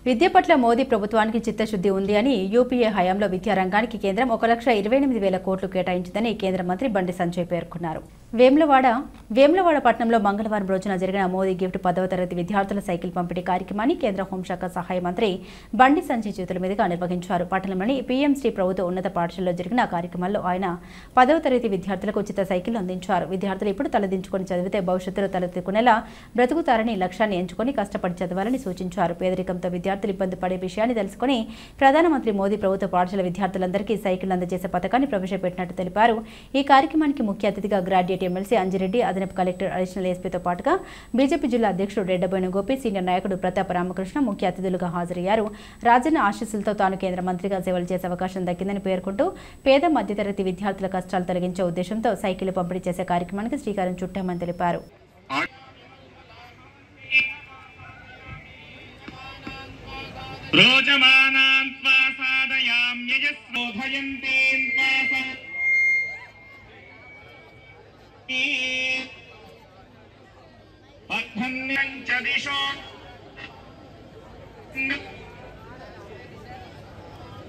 విద్య పట్ల మోదీ ప్రభుత్వానికి చిత్తశుద్ధి ఉంది అని యూపీఏ హయాంలో విద్యారంగానికి కేంద్రం 1,28,000 కోట్లు కేటాయించిందని కేంద్ర మంత్రి బండి సంజయ్ పేర్కొన్నారు. వేములవాడ పట్టణంలో మంగళవారం రోజున జరిగిన మోదీ గిఫ్ట్ 10వ తరగతి విద్యార్థుల సైకిల్ పంపిణీ కార్యక్రమాన్ని కేంద్ర హోంశాఖ సహాయ మంత్రి బండి సంజయ్ చేతుల మీదుగా నిర్వహించారు. పట్టణంలోని పీఎంసీ ప్రభుత్వ ఉన్నత పాఠశాలలో జరిగిన కార్యక్రమంలో ఆయన 10వ తరగతి విద్యార్థులకు ఉచిత సైకిల్ అందించారు. విద్యార్థులు ఇప్పుడు తలదించుకొని చదివితే భవిష్యత్తులో తలెత్తుకునేలా బ్రతుకుతారని లక్ష్యాన్ని ఎంచుకొని కష్టపడి చదవాలని సూచించారు. పేదరికంతో విద్యార్థులు ఇబ్బంది పడే విషయాన్ని తెలుసుకుని ప్రధానమంత్రి మోదీ ప్రభుత్వ పాఠశాల విద్యార్థులందరికీ సైకిల్ అందజేసే పథకాన్ని ప్రవేశపెట్టినట్టు తెలిపారు. ఈ కార్యక్రమానికి ముఖ్య అతిథిగా గ్రాడ్యుయేట్ ఎమ్మెల్సీ అంజిరెడ్డి, అదనపు కలెక్టర్, అడిషనల్ ఎస్పీతో పాటుగా బీజేపీ జిల్లా అధ్యక్షుడు రెడ్డబోయిన గోపి, సీనియర్ నాయకుడు ప్రతాప రామకృష్ణ ముఖ్య అతిథులుగా హాజరయ్యారు. రాజన్న ఆశీస్సులతో తాను కేంద్ర మంత్రిగా సేవలు చేసే అవకాశం దక్కిందని పేర్కొంటూ పేద మధ్యతరగతి విద్యార్థుల కష్టాలు తొలగించే ఉద్దేశంతో సైకిల్ పంపిణీ చేసే కార్యక్రమానికి శ్రీకారం చుట్టామని తెలిపారు. रोचमानान् स्वासादयाम्यजस्रोधयन्तीन् पद्धन्यं च दिशो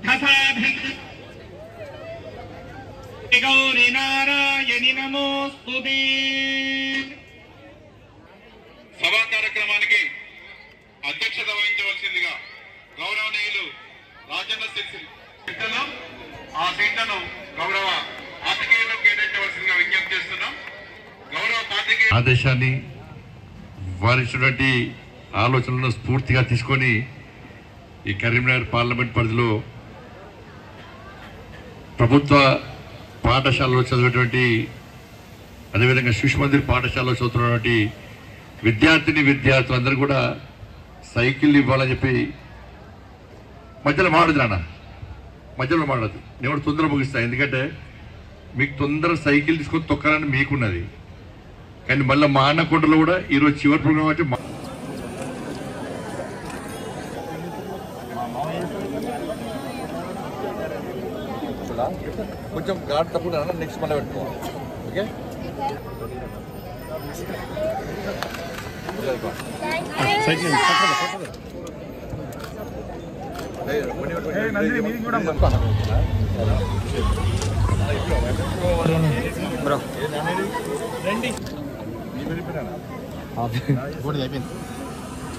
धसाभिः गौरि नारायणि नमोस्तुते। సభా కార్యక్రమానికి అధ్యక్షత వహించవలసిందిగా గౌరవనీయులు రాజన్న సిరిసిల్ల ఆ సీట్లను గౌరవ పాత్రికేయులకు కేటాయించవలసిందిగా విజ్ఞప్తి చేస్తున్నాం. గౌరవ పాత్రికేయ ఆదేశాన్ని వారిచ్చినటువంటి ఆలోచనలను స్ఫూర్తిగా తీసుకొని ఈ కరీంనగర్ పార్లమెంట్ పరిధిలో ప్రభుత్వ పాఠశాలలో చదివేటువంటి అదేవిధంగా శిశు మందిర్ పాఠశాలలో చదువుతున్నటువంటి విద్యార్థులందరూ కూడా సైకిల్ ఇవ్వాలని చెప్పి మధ్యలో మాడదు నేను తొందర ముగిస్తాను. ఎందుకంటే మీకు తొందర సైకిల్ తీసుకొని తొక్కాలని మీకున్నది. కానీ మళ్ళీ మా అన్నకొండలో కూడా ఈరోజు చివరి ప్రోగ్రాం అంటే కొంచెం గాడ్ తప్పుడు నెక్స్ట్ మళ్ళీ పెట్టుకోవాలి. ఓకే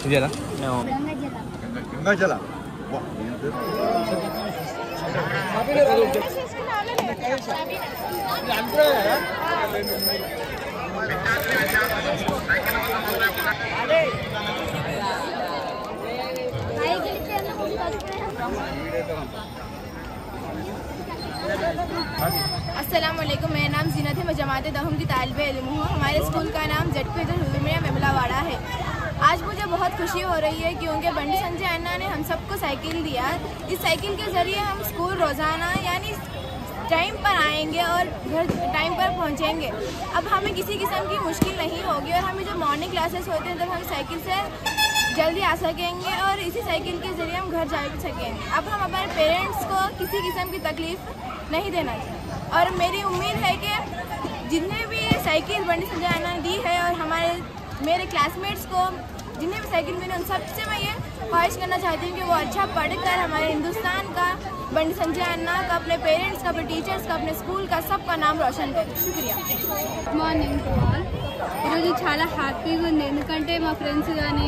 ఇదేనా గంగాజల अस्सलाम वालेकुम, मेरा नाम जीनत है, मैं जमात दहम की तालिबे इल्म हूँ। हमारे स्कूल का नाम जटपीर हुजूमिया मेमलावाड़ा है। आज मुझे बहुत खुशी हो रही है क्योंकि बंडी संजय अन्ना ने हम सबको साइकिल दिया। इस साइकिल के ज़रिए हम स्कूल रोज़ाना यानी टाइम पर आएंगे और घर टाइम पर पहुँचेंगे। अब हमें किसी किस्म की मुश्किल नहीं होगी और हमें जब मॉर्निंग क्लासेस होते हैं तब हम साइकिल से जल्दी आ सकेंगे और इसी साइकिल के ज़रिए हम घर जा सकेंगे। अब हम हमारे पेरेंट्स को किसी किस्म की तकलीफ़ नहीं देना चाहिए और मेरी उम्मीद है कि जितने भी साइकिल बंडी संजय अन्ना ने दी है और मेरे क्लासमेट्स को जितने भी साइकिल मिले उन सबसे मैं ये ख्वाहिश करना चाहती हूँ कि वो अच्छा पढ़कर हमारे हिंदुस्तान का, बंडी संजय अन्ना का, अपने पेरेंट्स का, अपने टीचर्स का, अपने स्कूल का, सबका नाम रोशन करें। शुक्रिया। गुड మార్నింగ్ ఈరోజు చాలా హ్యాపీగా ఉంది. ఎందుకంటే మా ఫ్రెండ్స్ కానీ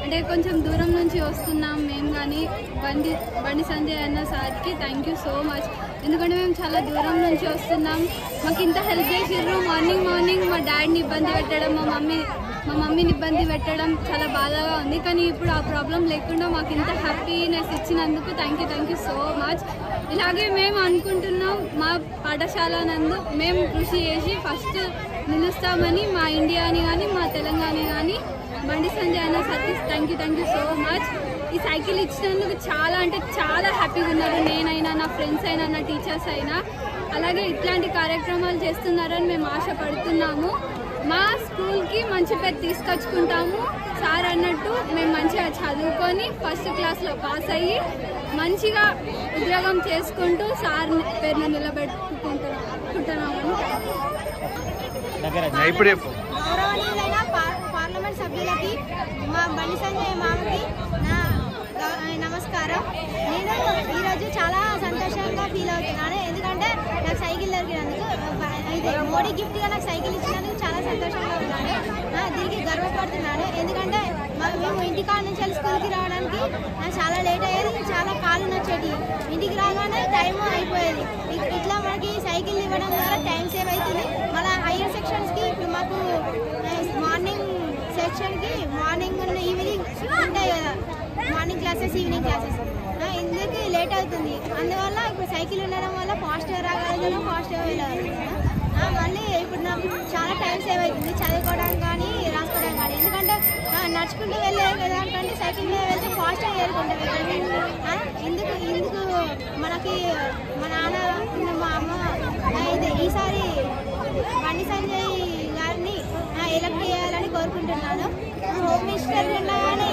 అంటే కొంచెం దూరం నుంచి వస్తున్నాం మేము కానీ బండి సంజయ్ అన్న సార్కి థ్యాంక్ యూ సో మచ్. ఎందుకంటే మేము చాలా దూరం నుంచి వస్తున్నాం, మాకు ఇంత హెల్ప్ చేసిర్రు. మార్నింగ్ మా డాడీని ఇబ్బంది పెట్టడం, మా మమ్మీని ఇబ్బంది పెట్టడం చాలా బాధగా ఉంది. కానీ ఇప్పుడు ఆ ప్రాబ్లం లేకుండా మాకు ఇంత హ్యాపీనెస్ ఇచ్చినందుకు థ్యాంక్ యూ సో మచ్. ఇలాగే మేము అనుకుంటున్నాం మా పాఠశాల నందు మేము కృషి చేసి ఫస్ట్ నిలుస్తామని, మా ఇండియాని కానీ మా తెలంగాణ కానీ బండి సంజయ్ అన్న సార్కి థ్యాంక్ యూ సో మచ్. ఈ సైకిల్ ఇచ్చినందుకు చాలా అంటే చాలా హ్యాపీగా ఉన్నారు. నేనైనా, నా ఫ్రెండ్స్ అయినా, నా టీచర్స్ అయినా. అలాగే ఇట్లాంటి కార్యక్రమాలు చేస్తున్నారని మేము ఆశపడుతున్నాము. మా స్కూల్కి మంచి పేరు తీసుకొచ్చుకుంటాము. సార్ అన్నట్టు మేము మంచిగా చదువుకొని ఫస్ట్ క్లాస్లో పాస్ అయ్యి మంచిగా ఉద్యోగం చేసుకుంటూ సార్ పేరును నిలబెట్టుకుంటున్నామని. పార్లమెంట్ సభ్యులకి, మా బండి సంజయ్ మామకి నా నమస్కారం. నేను ఈరోజు చాలా సంతోషంగా ఫీల్ అవుతున్నాను, ఎందుకంటే నాకు సైకిల్ దొరికినందుకు. ఇది మోడీ గిఫ్ట్గా నాకు సైకిల్ ఇచ్చినందుకు చాలా సంతోషంగా ఉన్నాను. దీనికి గర్వపడుతున్నాను, ఎందుకంటే మేము ఇంటికాడ నుంచి స్కూల్కి రావడానికి నాకు చాలా లేట్ అయ్యేది, చాలా కాళ్ళు నచ్చేది. ఇంటికి రాగానే టైం అయిపోయేది. ఇట్లా మనకి సైకిల్ ఇవ్వడం ద్వారా టైం సేవ్ అవుతుంది. మళ్ళీ హైయర్ సెక్షన్స్కి ఇప్పుడు మాకు మార్నింగ్ సెక్షన్కి మార్నింగ్ ఈవినింగ్ ఉంటాయి కదా, మార్నింగ్ క్లాసెస్ ఈవినింగ్ క్లాసెస్, ఇందుకు లేట్ అవుతుంది. అందువల్ల ఇప్పుడు సైకిల్ ఉండడం వల్ల ఫాస్ట్గా రాగలుగుతాను, ఫాస్ట్గా వెళ్ళగలుగుతాను. మళ్ళీ ఇప్పుడు నాకు చాలా టైం సేవ్ అవుతుంది చదువుకోవడానికి కానీ రాసుకోవడం కానీ, ఎందుకంటే నడుచుకుంటూ వెళ్ళే దానికంటే సైకిల్ మీద వెళ్తే ఫాస్ట్గా చేరుకుంటాం. ఇందుకు మనకి మా నాన్న మా అమ్మ ఈసారి బండి సంజయ్ గారిని ఎలక్ట్ చేయాలని కోరుకుంటున్నాను. హోమ్ మినిస్టర్ ఉండగానే